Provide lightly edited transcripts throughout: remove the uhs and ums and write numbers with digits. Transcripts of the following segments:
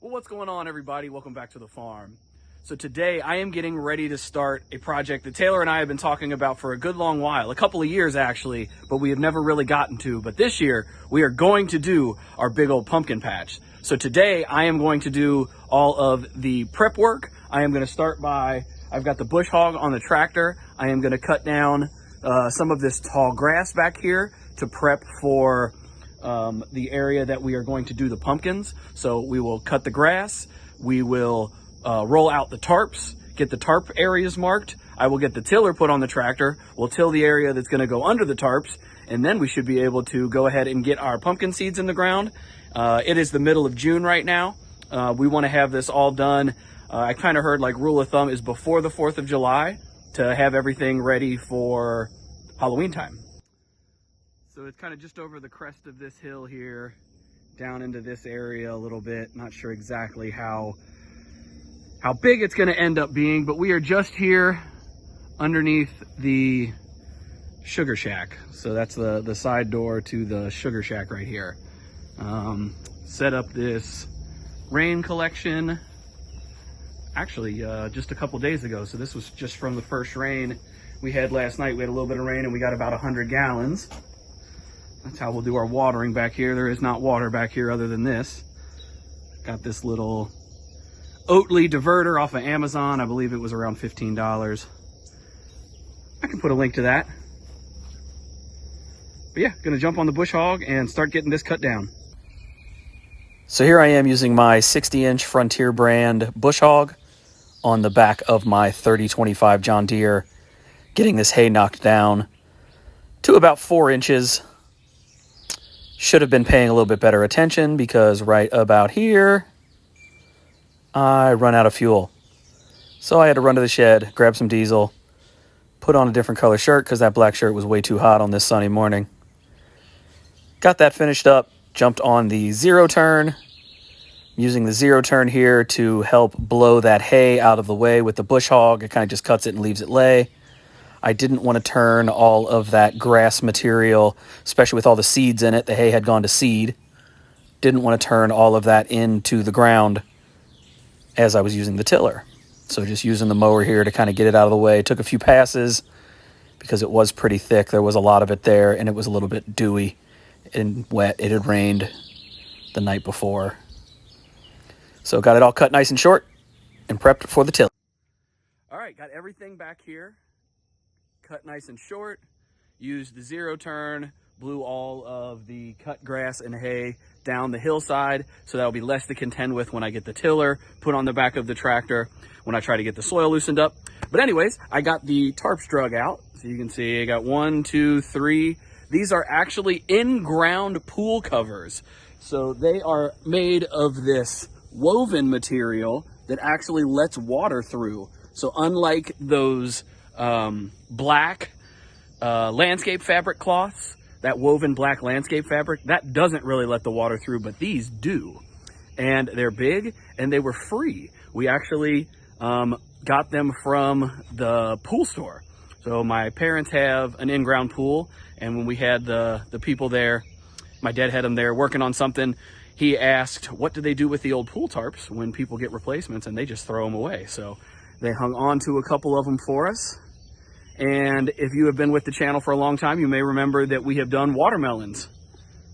Well, what's going on, everybody? Welcome back to the farm. So today I am getting ready to start a project that Taylor and I have been talking about for a good long while, a couple of years actually, but we have never really gotten to. But this year we are going to do our big old pumpkin patch. So today I am going to do all of the prep work. I am going to start by, I've got the bush hog on the tractor. I am going to cut down some of this tall grass back here to prep for the area that we are going to do the pumpkins. So we will cut the grass, we will roll out the tarps, get the tarp areas marked. I will get the tiller put on the tractor. We'll till the area that's going to go under the tarps, and then we should be able to go ahead and get our pumpkin seeds in the ground. It is the middle of June right now. We want to have this all done. I kind of heard like rule of thumb is before the 4th of July to have everything ready for Halloween time. So it's kind of just over the crest of this hill here, down into this area a little bit. Not sure exactly how big it's going to end up being, but we are just here underneath the sugar shack. So that's the side door to the sugar shack right here. Set up this rain collection actually just a couple days ago. So this was just from the first rain we had last night. We had a little bit of rain and we got about 100 gallons. That's how we'll do our watering back here. There is not water back here other than this. Got this little Oatly diverter off of Amazon. I believe it was around $15. I can put a link to that. But yeah, gonna jump on the bush hog and start getting this cut down. So here I am using my 60-inch Frontier brand bush hog on the back of my 3025 John Deere, getting this hay knocked down to about 4 inches. Should have been paying a little bit better attention because right about here, I run out of fuel. So I had to run to the shed, grab some diesel, put on a different color shirt because that black shirt was way too hot on this sunny morning. Got that finished up, jumped on the zero turn, using the zero turn here to help blow that hay out of the way with the bush hog. It kind of just cuts it and leaves it lay. I didn't want to turn all of that grass material, especially with all the seeds in it. The hay had gone to seed. Didn't want to turn all of that into the ground as I was using the tiller. So just using the mower here to kind of get it out of the way. Took a few passes because it was pretty thick. There was a lot of it there and it was a little bit dewy and wet. It had rained the night before. So got it all cut nice and short and prepped for the tiller. All right, got everything back here cut nice and short. Used the zero turn, blew all of the cut grass and hay down the hillside, so that'll be less to contend with when I get the tiller put on the back of the tractor when I try to get the soil loosened up. But anyways, I got the tarps drug out. So you can see I got 1, 2, 3. These are actually in-ground pool covers. So they are made of this woven material that actually lets water through. So unlike those black landscape fabric cloths, that woven black landscape fabric, that doesn't really let the water through, but these do. And they're big and they were free. We actually got them from the pool store. So my parents have an in-ground pool, and when we had the people there, my dad had them there working on something, he asked, what do they do with the old pool tarps when people get replacements? And they just throw them away. So they hung on to a couple of them for us. And if you have been with the channel for a long time, you may remember that we have done watermelons.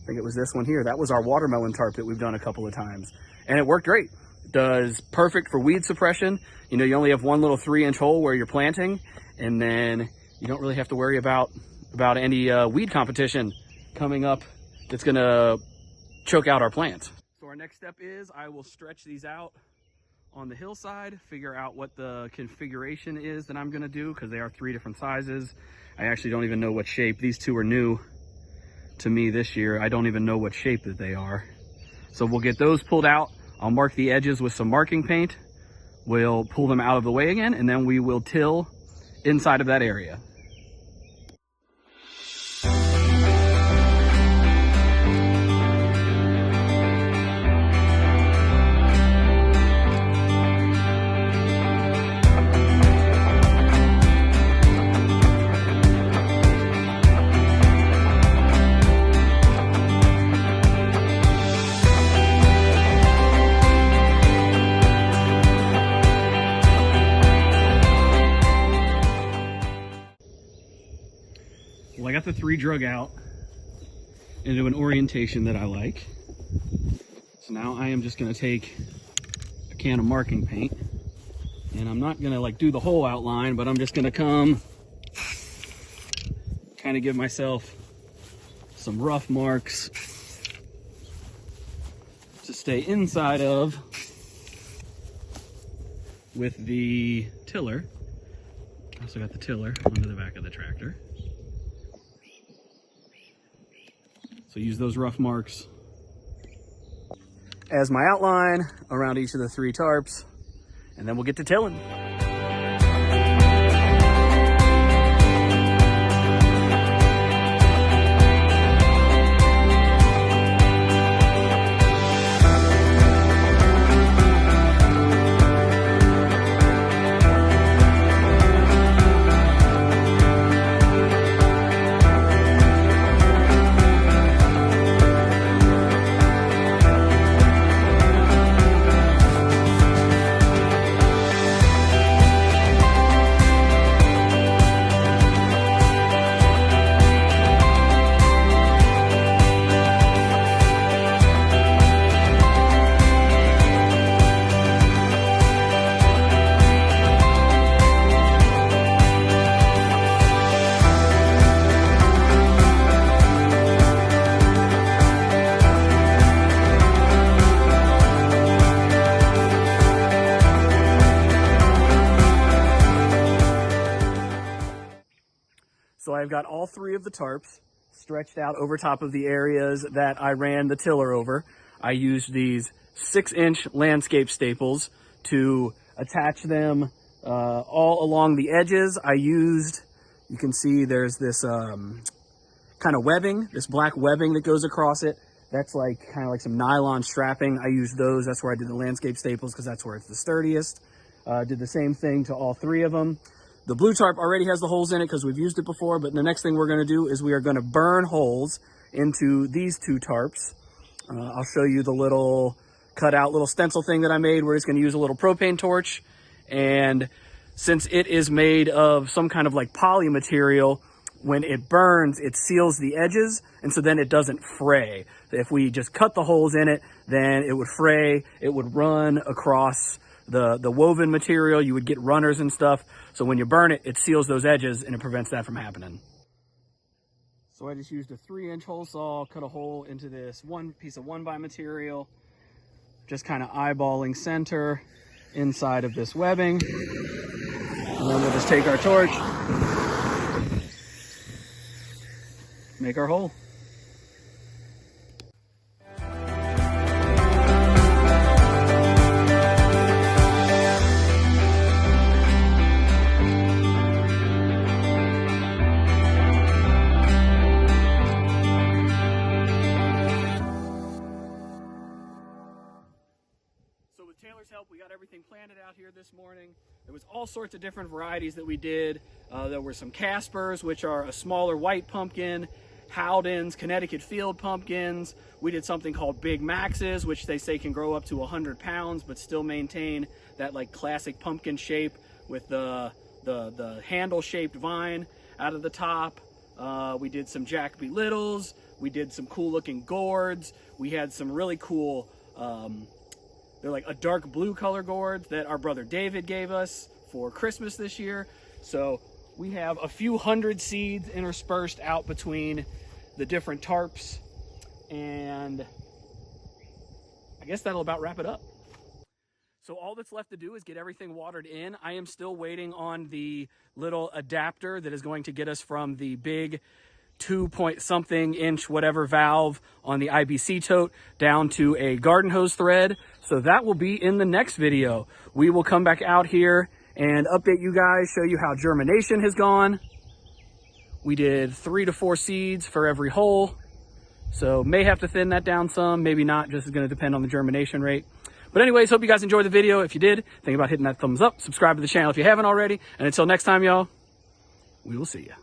I think it was this one here. That was our watermelon tarp that we've done a couple of times. And it worked great. It does perfect for weed suppression. You know, you only have one little 3-inch hole where you're planting, and then you don't really have to worry about any weed competition coming up that's gonna choke out our plants. So our next step is I will stretch these out on the hillside, figure out what the configuration is that I'm gonna do, because they are 3 different sizes. I actually don't even know what shape. These 2 are new to me this year. I don't even know what shape that they are. So we'll get those pulled out. I'll mark the edges with some marking paint. We'll pull them out of the way again, and then we will till inside of that area. the 3 drug out into an orientation that I like. So now I am just gonna take a can of marking paint, and I'm not gonna like do the whole outline, but I'm just gonna come kind of give myself some rough marks to stay inside of with the tiller. I also got the tiller onto the back of the tractor. So use those rough marks as my outline around each of the 3 tarps, and then we'll get to tilling. So I've got all 3 of the tarps stretched out over top of the areas that I ran the tiller over. I used these 6-inch landscape staples to attach them all along the edges. I used, you can see there's this kind of webbing, this black webbing that goes across it. That's like kind of like some nylon strapping. I used those. That's where I did the landscape staples because that's where it's the sturdiest. Did the same thing to all 3 of them. The blue tarp already has the holes in it because we've used it before, but the next thing we're going to do is we are going to burn holes into these 2 tarps. I'll show you the little cut out little stencil thing that I made. We're just going to use a little propane torch, and since it is made of some kind of like poly material, when it burns, it seals the edges, and so then it doesn't fray. If we just cut the holes in it, then it would fray, it would run across the woven material, you would get runners and stuff. So when you burn it, it seals those edges and it prevents that from happening. So I just used a 3-inch hole saw, cut a hole into this one piece of 1x material, just kind of eyeballing center inside of this webbing. And then we'll just take our torch, make our hole. Help, we got everything planted out here this morning. There was all sorts of different varieties that we did. There were some Caspers, which are a smaller white pumpkin, Howdens, Connecticut field pumpkins. We did something called Big Maxes, which they say can grow up to 100 pounds, but still maintain that like classic pumpkin shape with the handle-shaped vine out of the top. We did some Jacoby Littles. We did some cool-looking gourds. We had some really cool they're like a dark blue color gourd that our brother David gave us for Christmas this year. So we have a few hundred seeds interspersed out between the different tarps, and I guess that'll about wrap it up. So all that's left to do is get everything watered in. I am still waiting on the little adapter that is going to get us from the big 2-point-something inch whatever valve on the IBC tote down to a garden hose thread. So that will be in the next video. We will come back out here and update you guys, show you how germination has gone. We did 3 to 4 seeds for every hole. So may have to thin that down some, maybe not, just is going to depend on the germination rate. But anyways, hope you guys enjoyed the video. If you did, think about hitting that thumbs up, subscribe to the channel if you haven't already. And until next time, y'all, we will see you.